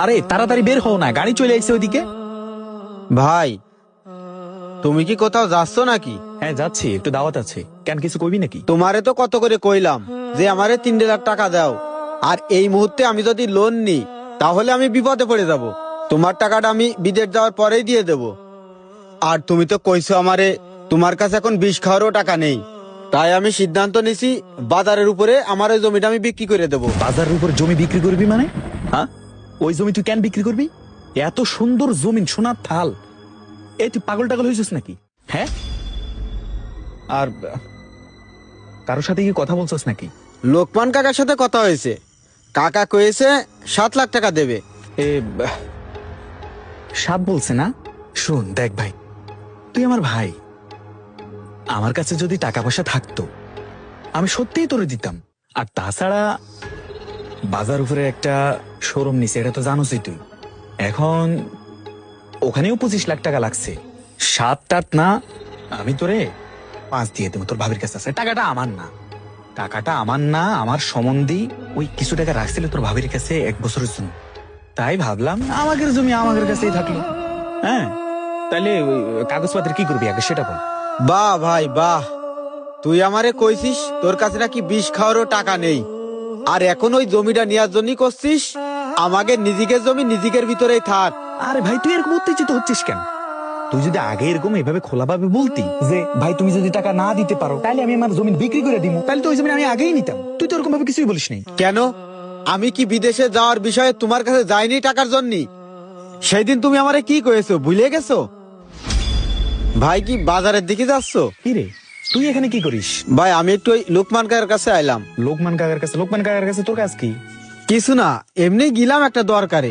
আরে তাড়াতাড়ি বের হও না, গাড়ি চলে আইছে ওইদিকে। ভাই তুমি কি কোথাও যাচ্ছ নাকি? হ্যাঁ যাচ্ছি, একটু দাওয়াত আছে। কেন, কিছু কইবি নাকি? তোমারে তো কত করে কইলাম যে আমারে 3 লাখ টাকা দাও, আর এই মুহূর্তে আমি যদি লোন নিই তাহলে আমি বিপদে পড়ে যাব। তোমার টাকাটা আমি বিদেশ যাওয়ার পরেই দিয়ে দেব। আর তুমি তো কইছো আমারে তোমার কাছে এখন বিষ খাওয়ারও টাকা নেই, তাই আমি সিদ্ধান্ত নিছি বাজারের উপরে আমার ওই জমিটা আমি বিক্রি করে দেব। বাজারের উপর জমি বিক্রি করবি মানে? হ্যাঁ, ওই জমি তুই কেন বিক্রি করবি? এত সুন্দর জমিন, সোনার থাল। এই তুই পাগল টাগল হয়েছিস নাকি? হ্যাঁ, আর কারোর সাথে কি কথা বলছিস নাকি? লোকমান কাকার সাথে কথা হয়েছে, কাকা কয়েছে 7 লাখ টাকা দেবে। এ সাত বলছে না? শোন দেখ ভাই, তুই আমার ভাই, আমার কাছে যদি টাকা পয়সা থাকতো আমি সত্যিই তোরে দিতাম। আর তাছাড়া বাজার উপরে একটা শোরুম নিছে, এটা তো জানোসই তুই। এখন ওখানেও 25 লাখ টাকা লাগছে। 7-8 না, আমি তোরে 5 দিয়ে দেবো। তোর ভাবির কাছে আছে টাকাটা, আমার না। টাকাটা আমার না, আমার সম্বন্ধী ওই কিছু টাকা রাখছিল তোর ভাবির কাছে 1 বছরের জন্য। তাই ভাবলাম আমাদের জমি আমাদের কাছেই থাকলো। হ্যাঁ, তাহলে ওই কাগজপত্র কি করবি আগে সেটা বল। বাহ ভাই বাহ, তুই আমারে কইছিস তোর কাছে নাকি বিষ খাওয়ারও টাকা নেই, আর এখন ওই জমিটা নেওয়ার জন্যই করছিস। আমাকে নিজেকের জমি নিজেকের ভিতরেই থাক। আরে ভাই, তুই এরকম উত্তেজিত হচ্ছিস কেন? তুই যদি আগে এরকম এভাবে খোলাভাবে বলতি যে ভাই তুমি যদি টাকা না দিতে পারো তাহলে আমি আমার জমি বিক্রি করে দিব, তাহলে তো ওই জমি আমি আগেই নিতাম। তুই তো এরকম ভাবে কিছুই বলিস নাই। কেন, আমি কি বিদেশে যাওয়ার বিষয়ে তোমার কাছে যাইনি টাকার জন্য? সেই দিন তুমি আমারে কি কয়েছো ভুলে গেছো? ভাই কি বাজারের দিকে যাচ্ছ? কি রে, তুই এখানে কি করিস? ভাই আমি একটু ওই লোকমান কাকার কাছে আইলাম। লোকমান কাকার কাছে? লোকমান কাকার কাছে তোর কাজ কি? কিছু না, এমনি গেলাম একটা দরকারে।